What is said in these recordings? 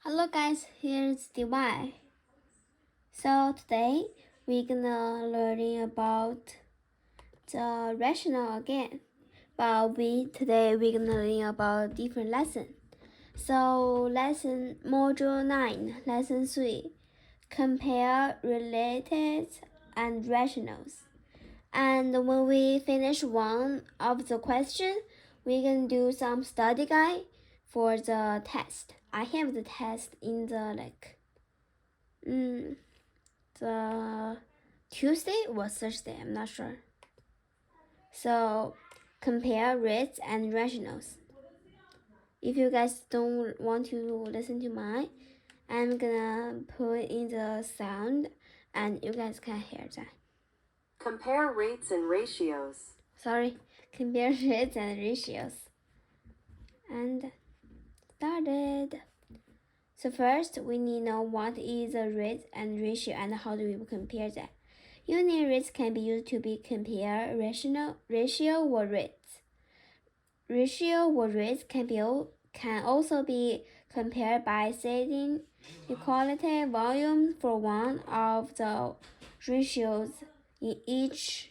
Hello guys, here's DY. So today we're gonna learning about the rational again. But today we're gonna learn about different lesson. So lesson module 9, lesson 3, compare related and rationals. And when we finish one of the question, we can do some study guide for the test. I have the test in the the Tuesday or Thursday, I'm not sure. So compare rates and rationals. If you guys don't want to listen to mine, I'm gonna put in the sound and you guys can hear that. Compare rates and ratios. Sorry, compare rates and ratios. And started. So first, we need to know what is a rate and ratio and how do we compare that. Unit rates can be used to be compare ratio or rates. Ratio or rates can also be compared by setting equality volume for one of the ratios in each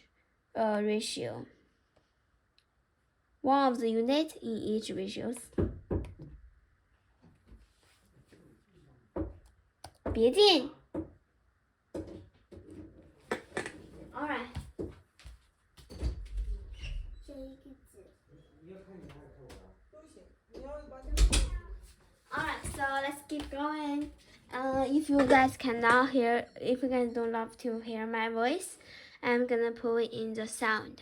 ratio. One of the units in each ratios. 别进。All right. Alright, so let's keep going. If you guys cannot hear, if you guys don't love to hear my voice, I'm gonna put in the sound.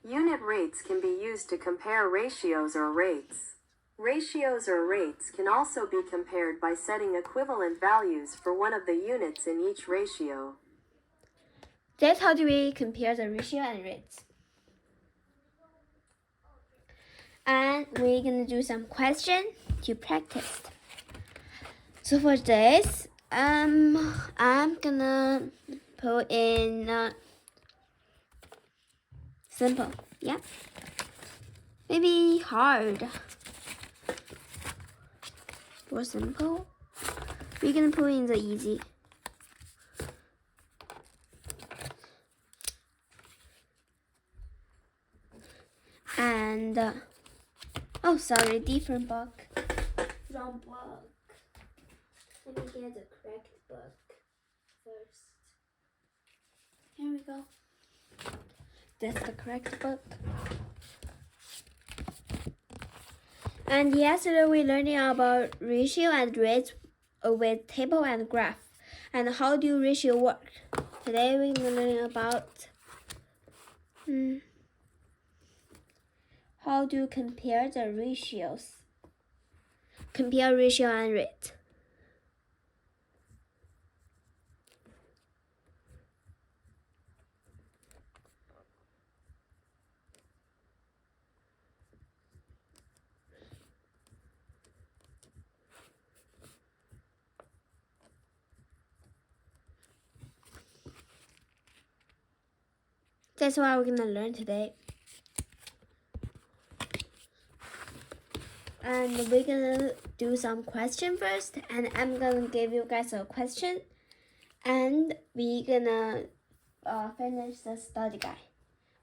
Unit rates can be used to compare ratios or rates. Ratios or rates can also be compared by setting equivalent values for one of the units in each ratio. That's how do we compare the ratio and rates. And we're gonna do some question to practice. So for this, I'm gonna put in simple, yeah. Maybe hard. For simple, we're gonna put in the easy. And oh, sorry, different book. Wrong book. Let me get the correct book first. Here we go. That's the correct book. And yesterday we learned about ratio and rates with table and graph. And how do ratio work? Today we're going to learn about how to compare the ratios. Compare ratio and rate. That's what we're going to learn today. And we're gonna do some question first, and I'm gonna give you guys a question, and we're gonna finish the study guide.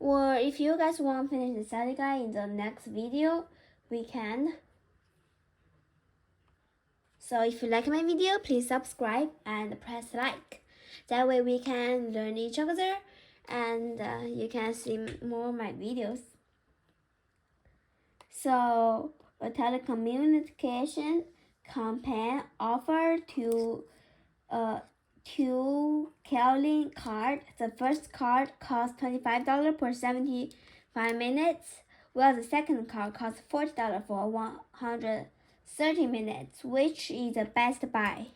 Or if you guys want to finish the study guide in the next video, we can. So if you like my video, please subscribe and press like. That way we can learn each other, and you can see more of my videos. So a telecommunication company offered two calling card. The first card cost $25 for 75 minutes, while the second card costs $40 for 130 minutes. Which is the best buy?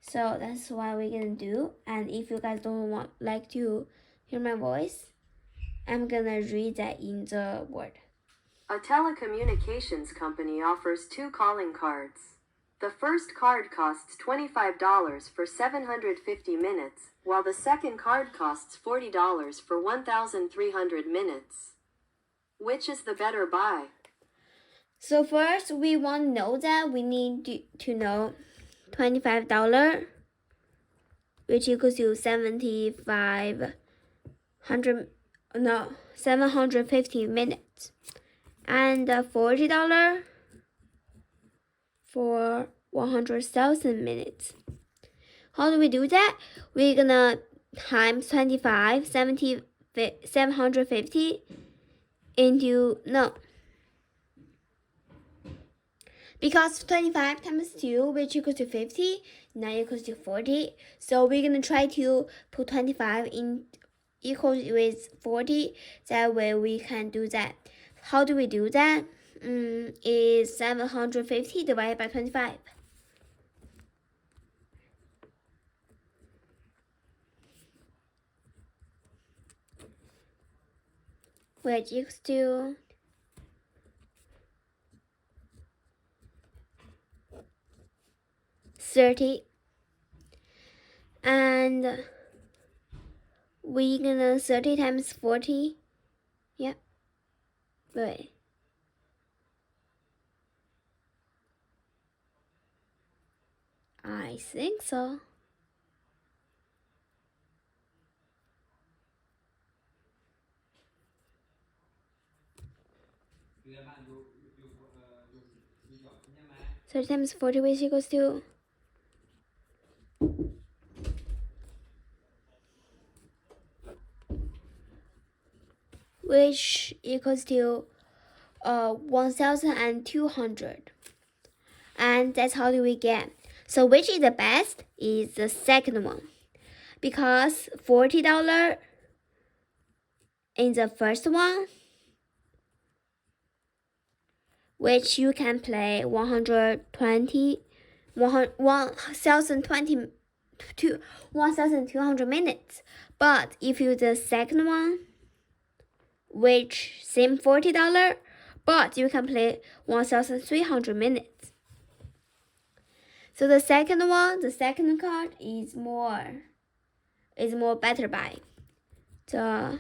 So that's what we're gonna do. And if you guys don't like to hear my voice, I'm gonna read that in the word. A telecommunications company offers two calling cards. The first card costs $25 for 750 minutes, while the second card costs $40 for 1,300 minutes. Which is the better buy? So first, we want to know that we need to know $25, which equals to 750 minutes, and $40 for 100,000 minutes. How do we do that? We're gonna times 25, 750 into, no. Because 25 times 2, which equals to 50, now equals to 40. So we're gonna try to put 25 in equals with 40. That way we can do that. How do we do that? Is 750 divided by 25. Which equals to 30. And we're gonna 30 times 40. Yep. Wait. I think so. So times 40, which equals to which equals to 1,200. And that's how do we get. So which is the best is the second one, because $40 in the first one, which you can play 1,200 minutes. But if you the second one, which same $40, but you can play 1,300 minutes. So the second one, the second card is more better by the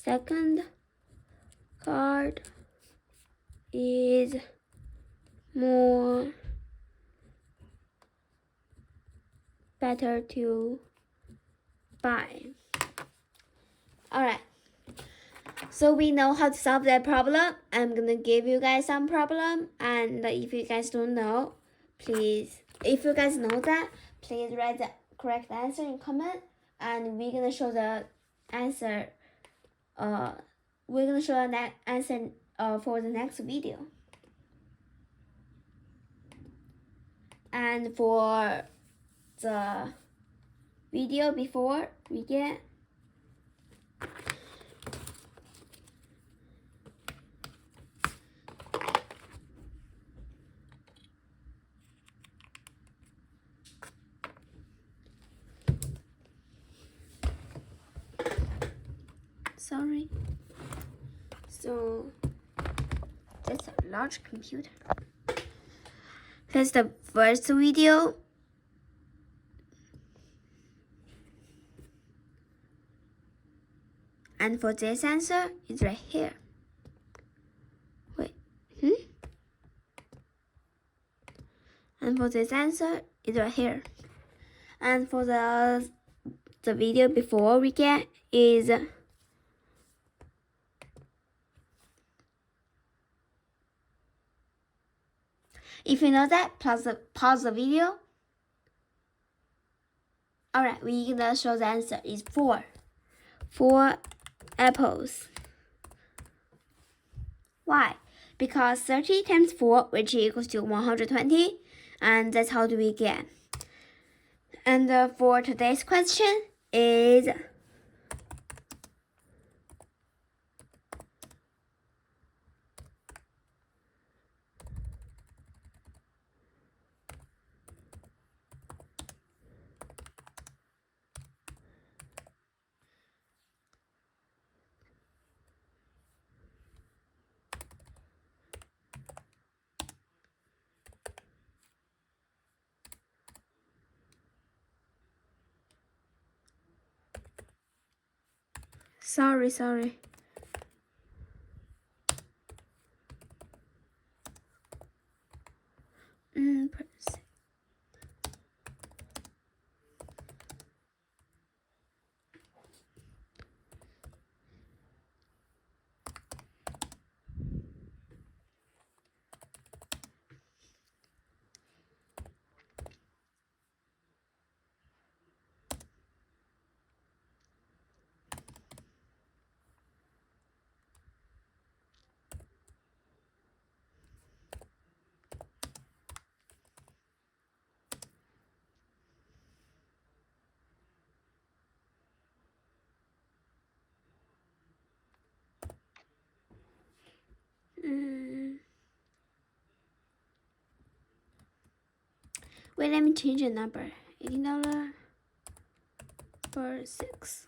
second card is more better to buy. Alright, so we know how to solve that problem. I'm gonna give you guys some problem, and if you guys don't know, please, if you guys know that, please write the correct answer in comment, and we're gonna show the answer. We're gonna show the answer for the next video. And for the video before we get sorry. So that's a large computer. That's the first video. And for this answer, it's right here. Wait, And for this answer, it's right here. And for the video before we get is if you know that, pause the video. Alright, we're gonna show the answer is 4. 4 apples. Why? Because 30 times 4, which equals to 120, and that's how do we get. And for today's question is Sorry. Press. Wait, let me change the number. $18 for 6.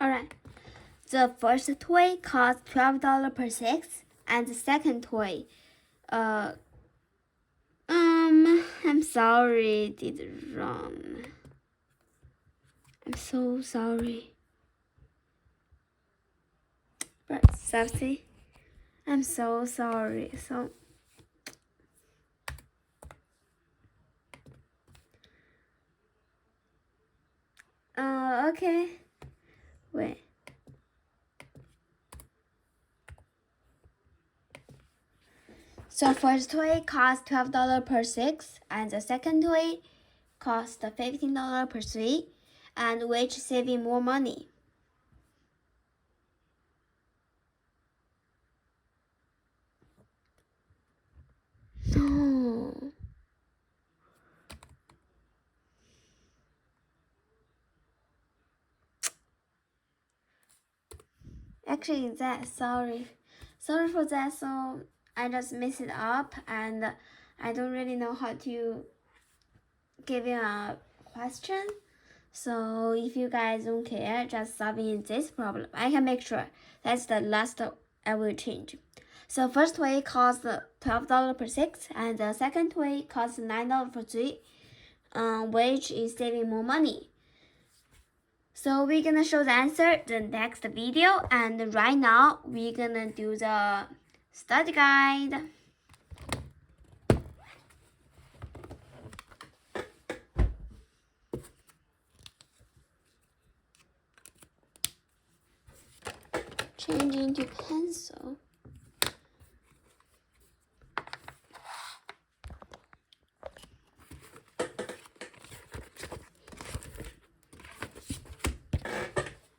Alright. The first toy cost $12 per 6, and the second toy, I'm sorry, did wrong. I'm so sorry. But Subsy, I'm so sorry. Okay. Wait. So first toy cost $12 per 6, and the second toy cost $15 per 3, and which saving more money? No. Actually, sorry for that. So I just messed it up, and I don't really know how to give you a question. So if you guys don't care, just solving this problem. I can make sure that's the last I will change. So first way costs $12 per 6, and the second way costs $9 per 3, which is saving more money. So we're gonna show the answer the next video, and right now we're gonna do the study guide. Changing to pencil.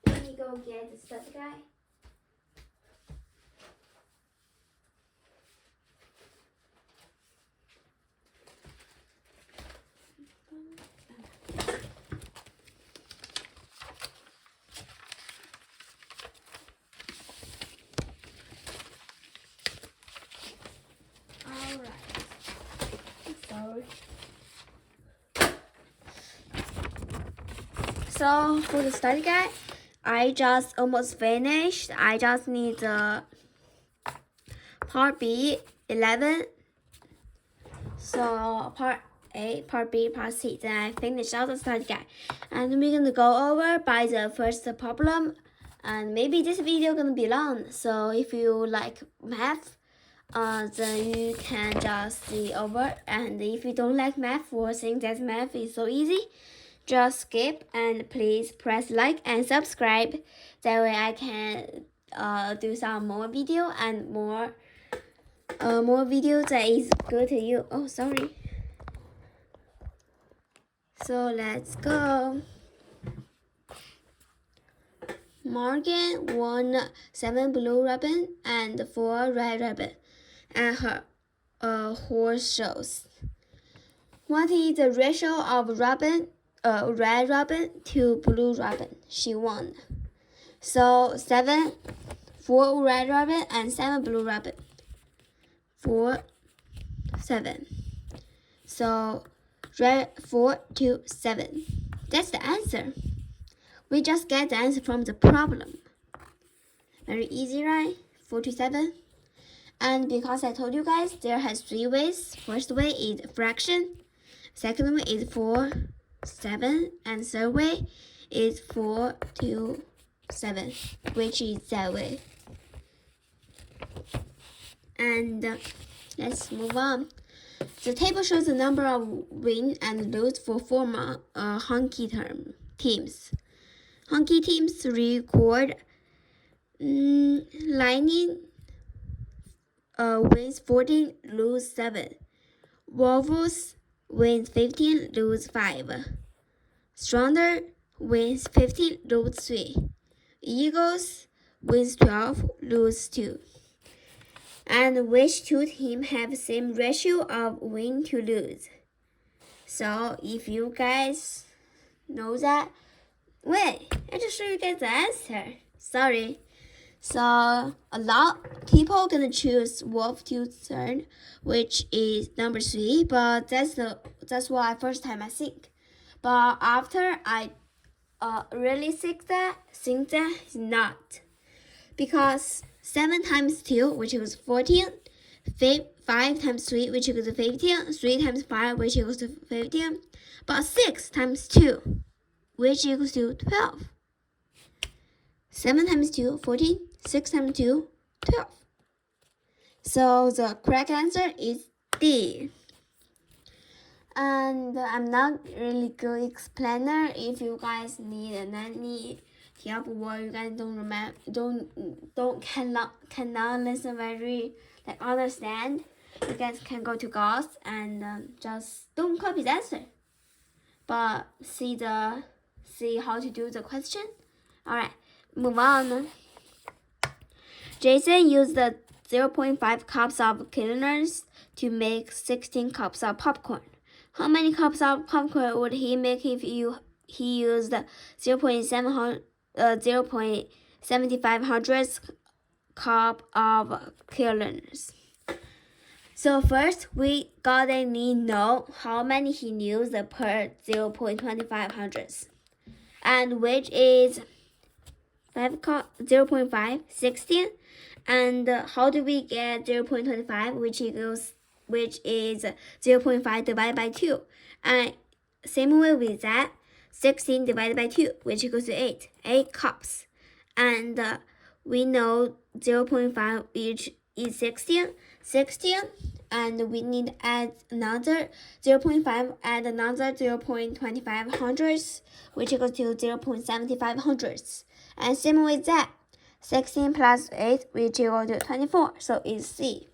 Let me go get the study guide. So for the study guide, I just almost finished. I just need the part B 11. So part A, part B, part C. Then I finish out the study guide, and we're gonna go over by the first problem. And maybe this video gonna be long. So if you like math, then you can just see over. And if you don't like math or think that math is so easy, just skip, and please press like and subscribe. That way I can do some more video and more videos that is good to you. Oh, sorry. So let's go. Morgan won 7 blue ribbon and 4 red ribbon at her horse shows. What is the ratio of red ribbon to blue ribbon she won? So 7 4 red rabbit and 7 blue rabbit. 4, 7. So 4, 2, 7. That's the answer. We just get the answer from the problem. Very easy, right? 4 to 7. And because I told you guys, there has 3 ways. First way is fraction. Second way is 4, 7. And third way is 4 to 7, which is that way. And let's move on. The table shows the number of win and lose for former hockey teams. Hockey teams record Lightning wins 14, lose 7. Wolves wins 15, lose 5. Thunder wins 15, lose 3. Eagles wins 12, lose 2. And which two teams have the same ratio of win to lose? So if you guys know that, wait, I just show you guys the answer. Sorry. So a lot of people gonna choose Wolf to turn, which is number 3, but that's why first time I think. But after I really think that it's not, because 7 times 2, which equals 14, 5 times 3, which equals 15, 3 times 5, which equals to 15, but 6 times 2, which equals to 12. 7 times 2, 14, 6 times 2, 12. So the correct answer is D. And I'm not really good explainer. If you guys need any help or you guys cannot listen very understand, you guys can go to Gauss and just don't copy the answer, but see how to do the question. All right, move on. Jason used the 0.5 cups of cleaners to make 16 cups of popcorn. How many cups of popcorn would he make if he used 0.75 cup of cleaners? So first, we gotta know how many he used per 0.25, and which is 0.5, 16. And how do we get 0.25, which is 0.5 divided by 2? And same way with that, 16 divided by 2, which equals to 8 cups. And we know 0.5 each is 16, and we need to add another 0.5, add another 0.25, which equals to 0.75. And same with that, 16 plus 8, which equals to 24, so it's C.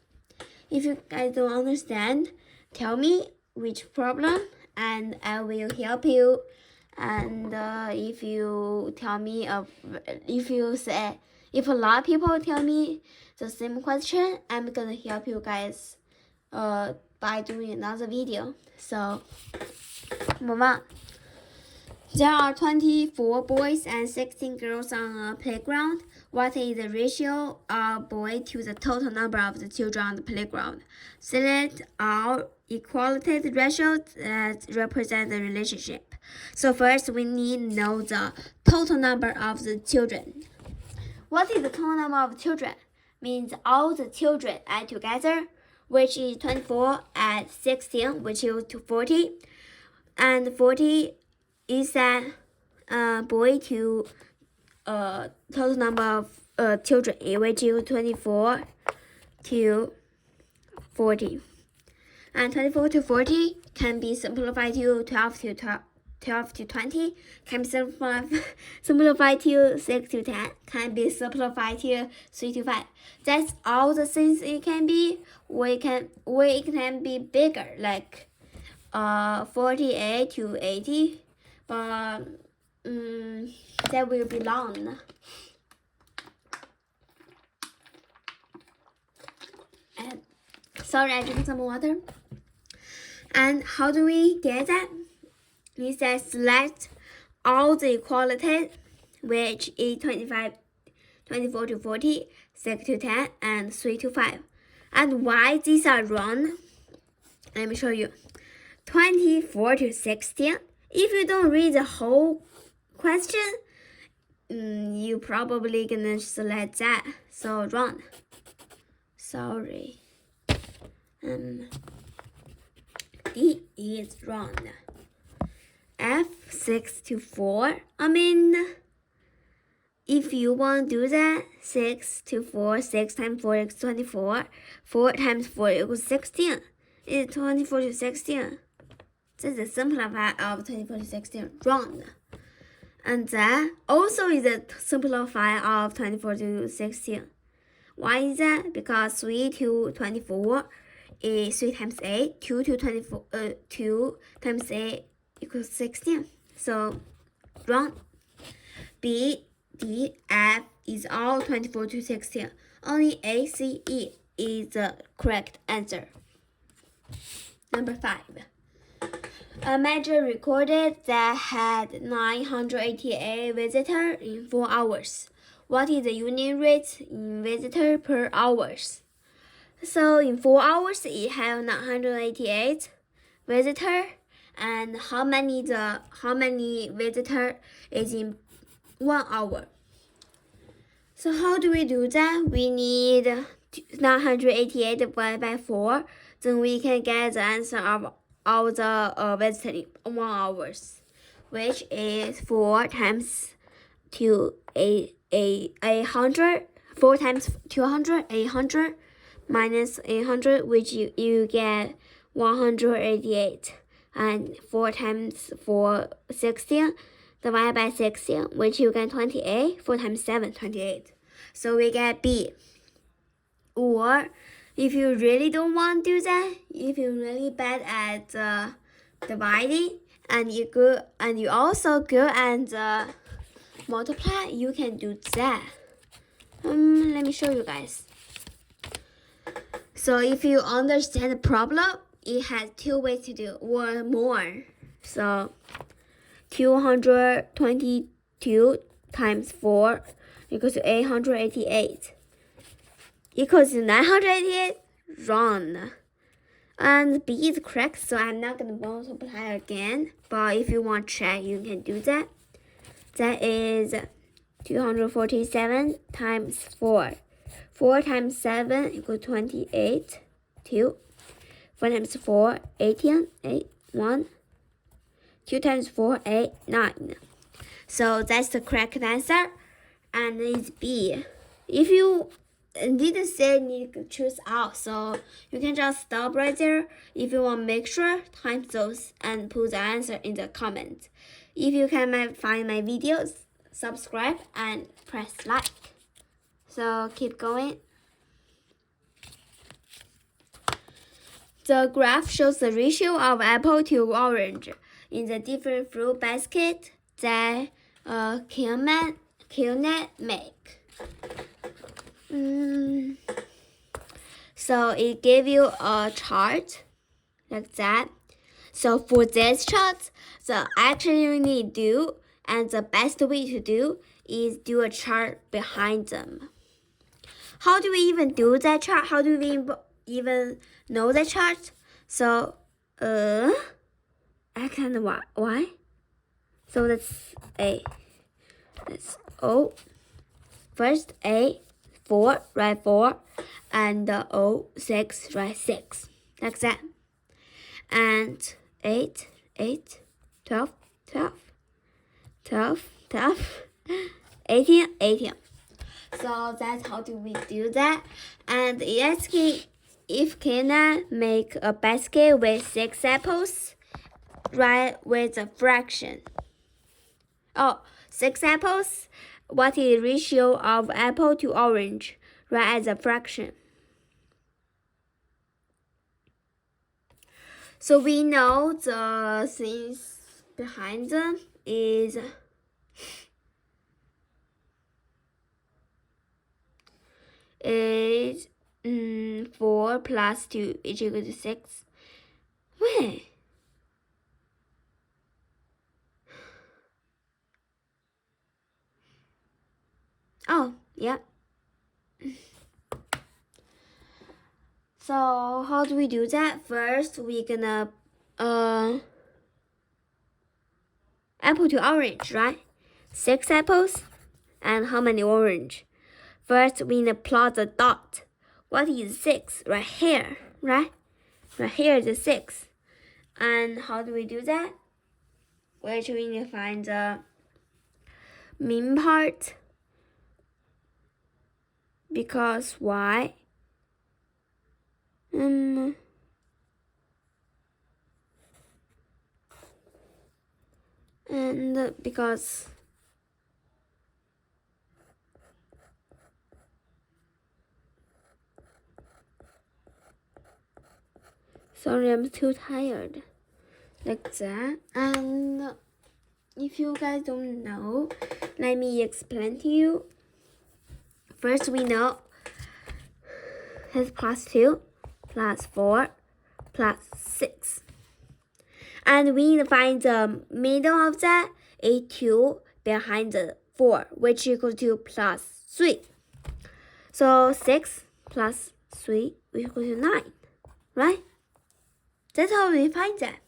If you guys don't understand, tell me which problem, and I will help you. And if a lot of people tell me the same question, I'm gonna help you guys by doing another video. So move on. There are 24 boys and 16 girls on a playground. What is the ratio of boys to the total number of the children on the playground? Select all equality ratios that represent the relationship. So first, we need to know the total number of the children. What is the total number of children? Means all the children add together, which is 24 add 16, which equals to 40. And 40 is that boy to total number of children, which is 24 to 40. And 24 to 40 can be simplified to 12 to 20, can be simplified to 6 to 10, can be simplified to 3 to 5. That's all the things it can be. Or it can be bigger, like 48 to 80, but that will be long. And sorry, I drink some water. And how do we get that? We said select all the equality, which is 25 24 to 40, 6 to 10, and 3 to 5. And why these are wrong? Let me show you. 24 to 16. If you don't read the whole question, you probably gonna select that. So wrong. Sorry. D is wrong. F 6 to 4. If you want to do that, 6 to 4, 6 times 4 equals 24. 4 times 4 equals 16. It's 24 to 16. That's the simplified of 24 to 16. Wrong. And that also is a simplified of 24 to 16. Why is that? Because 3 to 24 is 3 times 8. 2 to 24, 2 times 8 equals 16. So, wrong. B, D, F is all 24 to 16. Only A, C, E is the correct answer. Number 5. A major recorded that had 988 visitors in 4 hours. What is the unit rate in visitor per hours? So in 4 hours, it have 988 visitor, and how many visitor is in 1 hour? So how do we do that? We need 988 divided by 4, then we can get the answer of all the visitor in 1 hours, which is 4 times 800. 4 times 200, 800 minus 800, which you get 188, and 4 times 4, 16, divided by 16, which you get 28. 4 times 7, 28. So we get B. Or if you really don't want to do that, if you're really bad at dividing, and you also good at multiply, you can do that. Let me show you guys. So if you understand the problem, it has 2 ways to do, or more. So 222 times 4 equals to 888. Equals to 988. Wrong. And B is correct, so I'm not going to multiply again. But if you want to check, you can do that. That is 247 times 4. 4 times 7 equals 28. 2. 4 times 4, 18. 8, 1. 2 times 4, 8, 9. So that's the correct answer. And it's B. If you didn't say need to choose out, so you can just stop right there. If you want to make sure, type those and put the answer in the comment. If you can find my videos, subscribe and press like. So keep going. The graph shows the ratio of apple to orange in the different fruit basket that QNet make. So it gave you a chart like that. So for this chart, the action you need to do and the best way to do is do a chart behind them. How do we even do that chart? How do we even know the chart? So X and Y. So that's A. That's O. First A, 4, write 4, and O, 6, write 6. Like that. And 8, 8, 12, 12, 12, 12, 18, 18. So that's how do we do that. And asking if Kena make a basket with 6 apples, write with a fraction. Oh, 6 apples. What is the ratio of apple to orange? Write as a fraction. So we know the things behind them is is 4 plus 2 is equal to 6. Wait. Oh, Yeah. So how do we do that? First, we're gonna apple to orange, right? 6 apples, and how many orange? First, we need to plot the dot. What is 6? Right here, right? Right here is the 6. And how do we do that? Which we need to find the mean part. Because why? And because sorry, I'm too tired. Like that. And if you guys don't know, let me explain to you. First, we know is plus 2, plus 4, plus 6. And we need to find the middle of that, a 2 behind the 4, which equals to plus 3. So 6 plus 3 equals to 9, right? That's how we find that.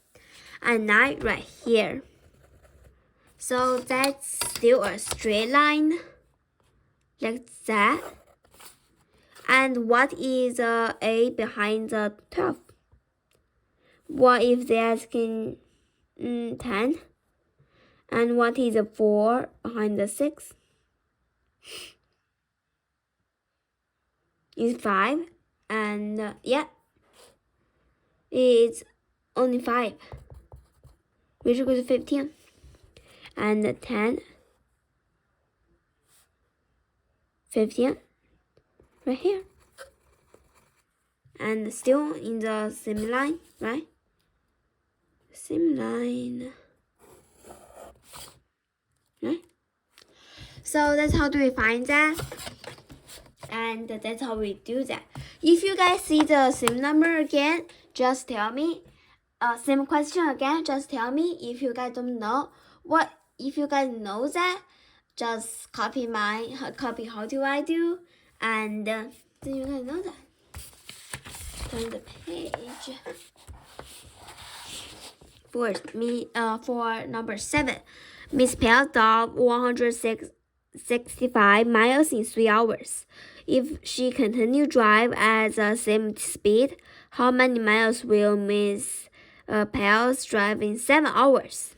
And 9 right here. So that's still a straight line, like that. And what is a behind the 12? What if they're asking 10? And what is a 4 behind the 6? Is 5. And yeah, it's only 5, which equals to 15. And 10, 15, right here. And still in the same line, right? Same line, right? So that's how do we find that. And that's how we do that. If you guys see the same number again, just tell me. Same question again, just tell me. If you guys don't know, if you guys know that, just copy how do I do, and then you guys know that. Turn the page. For number 7, Miss Pell drove 165 miles in 3 hours. If she continue drive at the same speed, how many miles will Miss Pell's drive in 7 hours?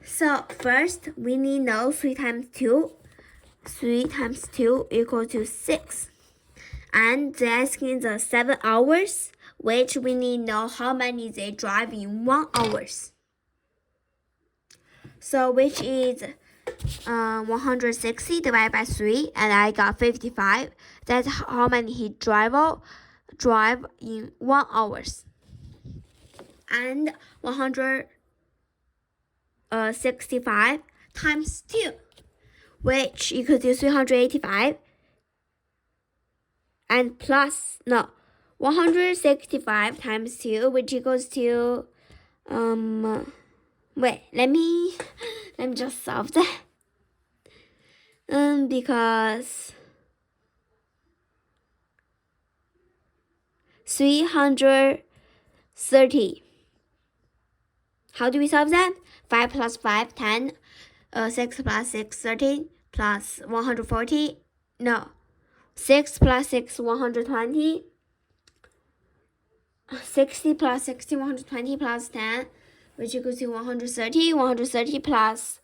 So first, we need to know 3 times 2. 3 times 2 equals to 6. And they're asking the 7 hours, which we need to know how many they drive in 1 hours. So which is 160 divided by 3, and I got 55. That's how many he drive in 1 hours. And 165 times 2, which equals to 385. And plus, no, 165 times 2, which equals to, wait, let me just solve that. Because 330. How do we solve that? 5 plus 5, 10. 6 plus 6, 13. Plus 140. No. 6 plus 6, 120. 60 plus 60, 120 plus 10, which equals to 130. 130 plus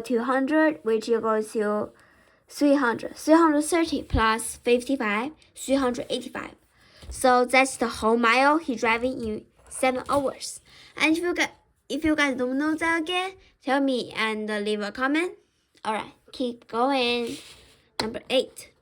200, which equals to 300. 330 plus 55, 385. So that's the whole mile he driving in 7 hours. And if you guys don't know that again, tell me and leave a comment. Alright, keep going. Number 8.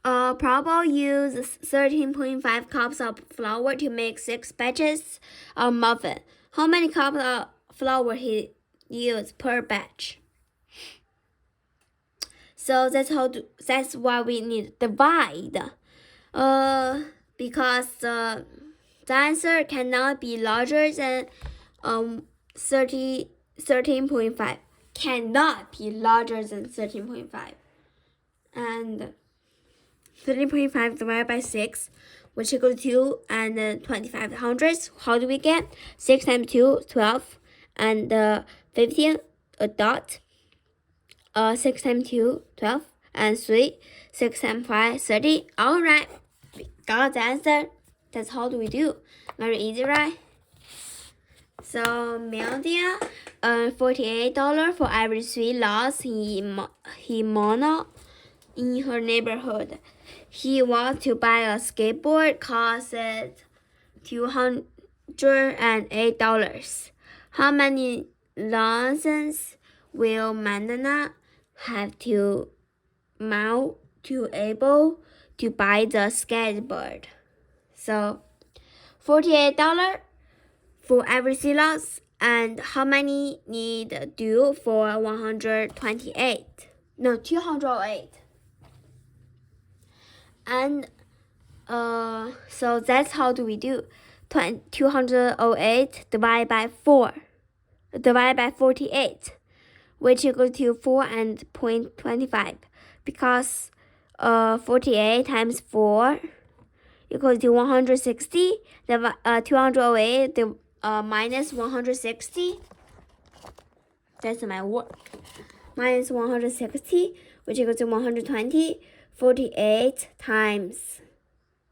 Prabal used 13.5 cups of flour to make 6 batches of muffin. How many cups of flour he used per batch? So that's why we need to divide. Because the answer cannot be larger than 13.5. cannot be larger than 13.5. And 13.5 divided by 6, which equals 2 and 25 hundredths. How do we get? 6 times 2, 12, and 15, a dot. 6 times 2, 12, and 3, 6 times 5, 30. Alright, we got the answer. That's how do we do. Very easy, right? So Meldia earned $48 for every 3 lots he mono in her neighborhood. He wants to buy a skateboard, cost it $208. How many lessons will Mandana have to mount to able to buy the skateboard? So $48 for every 3 lots, and how many need due for 128? No, 208. And so that's how do we do. 208 divided by 4, divided by 48, which equals to 4 and 0.25, because 48 times 4 equals to 160. 208 minus 160. That's my work. Minus 160, which equals to 120. 48 times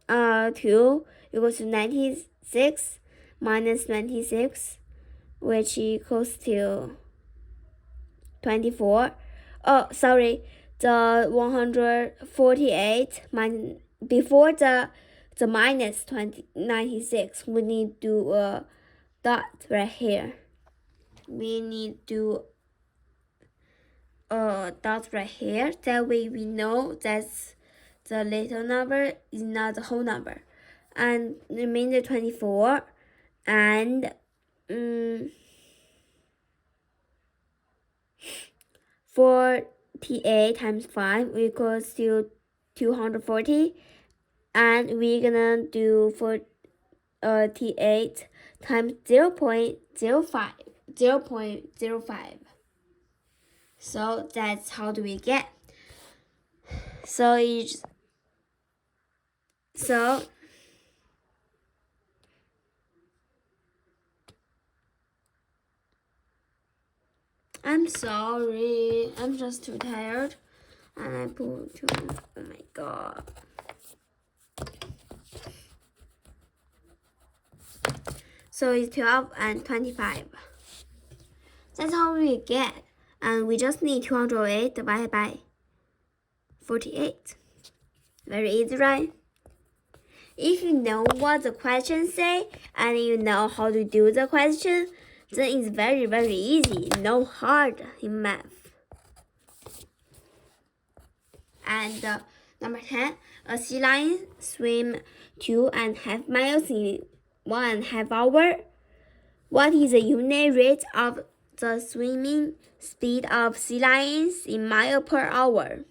2 equals to 96, minus 26, which equals to 24. Oh, sorry, the 148 before the minus 96, we need to do a dot right here. We need to dot right here. That way we know that the little number is not the whole number. And remainder 24 and 48 times 5 equals to 240, and we're gonna do 48 times 0.05. So that's how do we get. So I'm sorry, I'm just too tired, and I put oh my god. So it's 12 and 25. That's how we get, and we just need 208 divided by 48. Very easy, right? If you know what the question say and you know how to do the question, then it's very, very easy. No hard in math. And number 10, a sea lion swim 2.5 miles in 1.5 hours. What is the unit rate of the swimming speed of sea lions in miles per hour?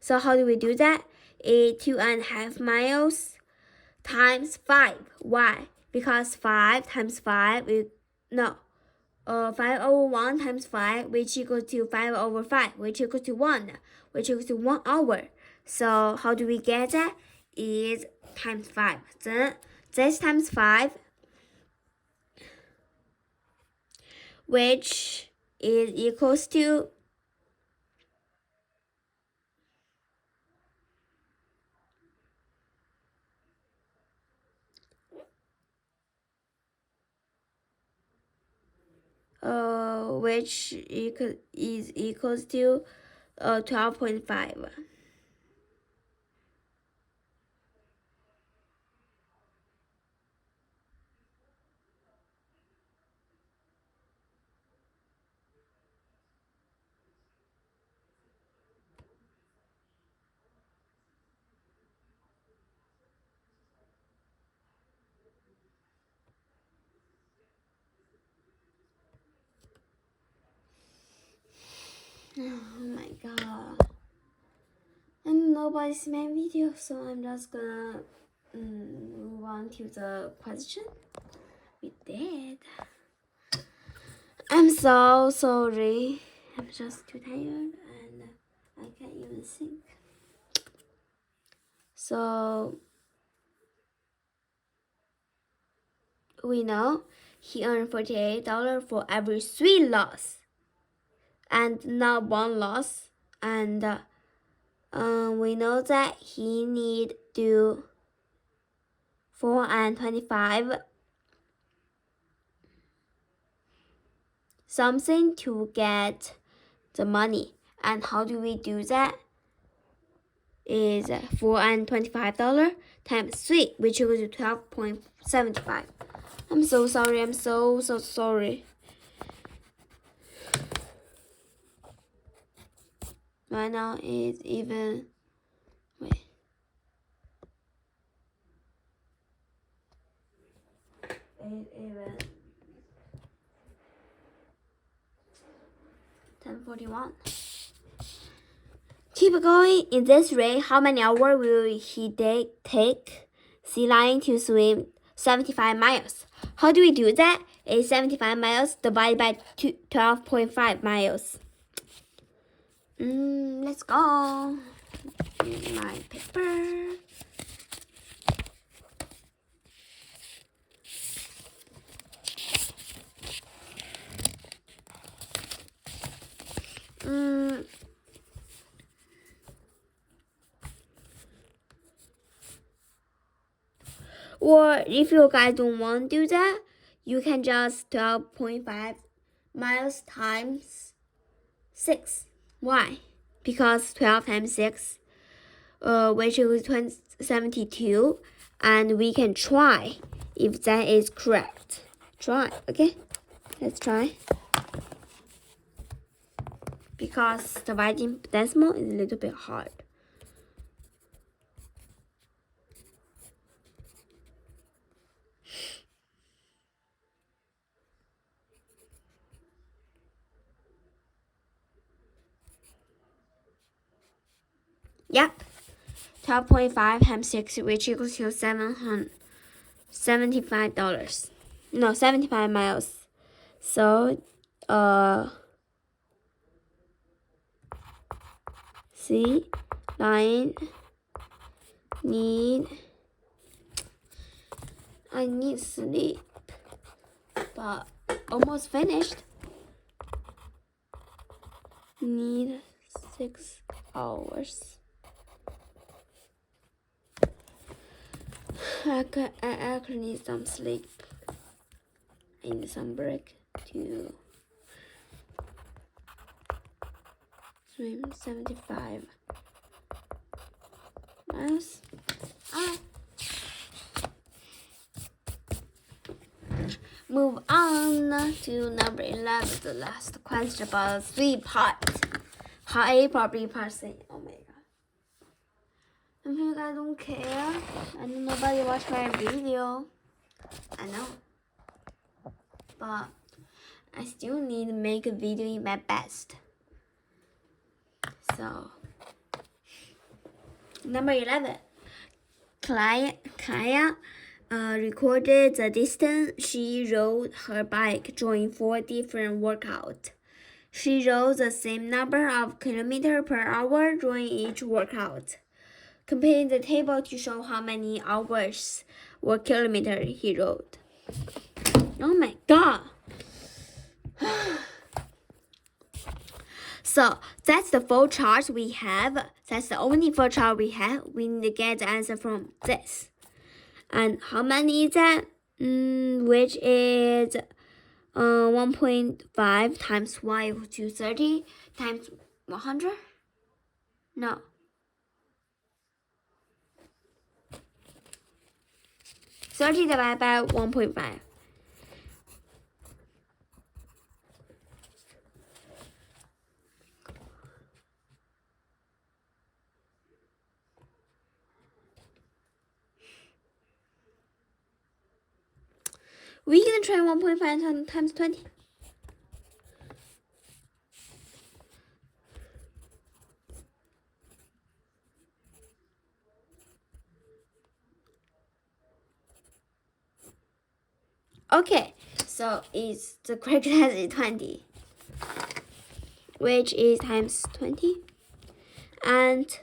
So how do we do that? 2.5 miles times 5. Why? Because 5 times 5 is 5 over 1 times 5, which equals to 5 over 5, which equals to 1, which equals to 1 hour. So how do we get that? Is times 5. Then this times 5, which is equals to which is equals to 12.5. Oh my god. And nobody's my video, so I'm just gonna move on to the question. We did. I'm so sorry. I'm just too tired and I can't even think. So we know he earned $48 for every 3 loss and not 1 loss. And we know that he need to 4 and 25 something to get the money. And how do we do that? Is $4 and $25 times 3, which equals to 12.75. I'm so sorry. I'm so sorry. Right now it's even. Wait. It's even 10:41. Keep going. In this rate, how many hours will he take sea lion to swim 75 miles? How do we do that? It's 75 miles divided by 12.5 miles. Let's go. Here's my paper. Or if you guys don't want to do that, you can just 12.5 miles times 6. Why? Because 12 times 6, which is 72, and we can try if that is correct. Try, okay? Let's try. Because dividing decimal is a little bit hard. Yep. 12.5 times 6, which equals to $75. No, 75 miles. So, sea lion I need sleep, but almost finished. Need 6 hours. I actually need some sleep. I need some break to swim 75 miles. Move on to number 11, the last question about 3-part. Part A, part B, part C. Oh my god. If you guys don't care, and nobody watch my video, I know. But I still need to make a video in my best. So, number 11. Kaya recorded the distance she rode her bike during 4 different workouts. She rode the same number of kilometers per hour during each workout. Compare the table to show how many hours or kilometers he rode. Oh my god! So that's the full chart we have. That's the only full chart we have. We need to get the answer from this. And how many is that? Which is 1.5 times y equals to 30 times 100? No. 30 divided by 1.5. We're gonna try 1.5 times 20. Okay, So it's the correct answer is 20, which is times 20. And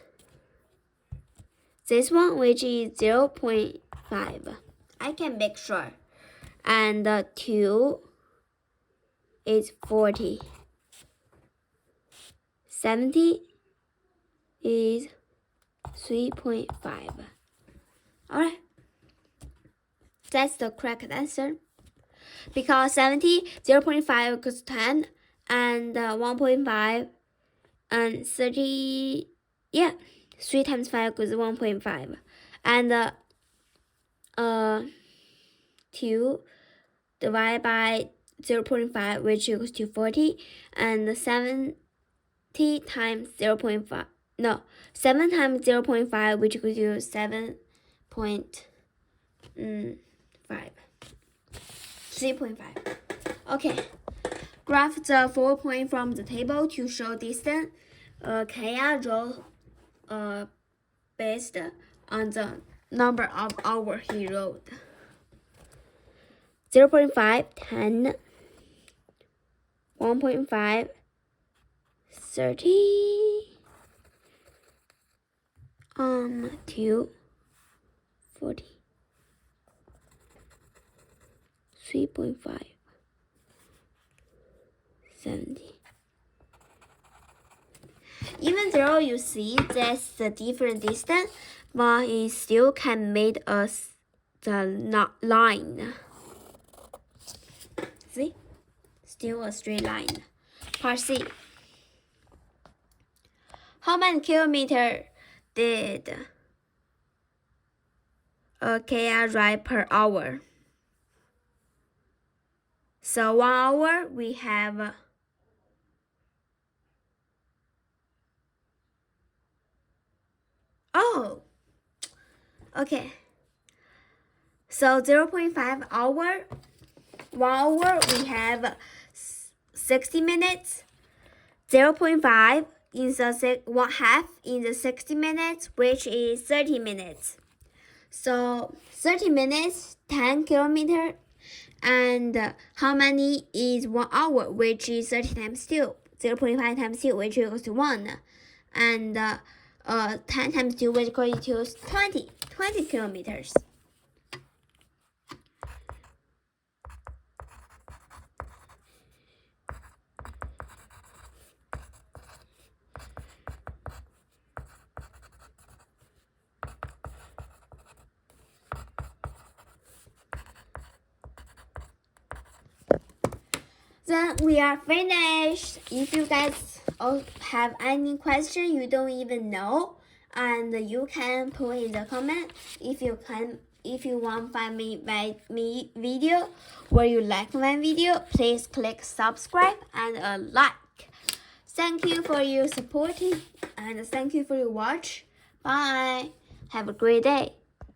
this one, which is 0.5. I can make sure. And 2 is 40. 70 is 3.5. Alright. That's the correct answer. Because 70, 0.5 equals 10, and 1.5, and 30, yeah, 3 times 5 equals 1.5. And 2 divided by 0.5, which equals to 40, and 70 times 0.5, no, 7 times 0.5, which equals to 7.5. 3.5. Okay. Graph the 4 points from the table to show distance. Kaya draw based on the number of hours he rode. 0.5, 10, 1.5, 30, 2, 40. 3.5, 70. Even though you see that's the different distance, but it still can make us the line. See? Still a straight line. Part C. How many kilometers did a Kia ride per hour? So 1 hour we have okay. So 0.5 hour, 1 hour we have 60 minutes. 0.5 is one half in the 60 minutes, which is 30 minutes. So 30 minutes, 10 kilometers. And how many is 1 hour, which is 30 times 2, 0.5 times 2, which equals to 1. And 10 times 2, which equals to 20 kilometers. Then we are finished. If you guys have any question you don't even know, and you can put in the comment. If you want to find my video or you like my video, please click subscribe and a like. Thank you for your supporting and thank you for your watch. Bye. Have a great day.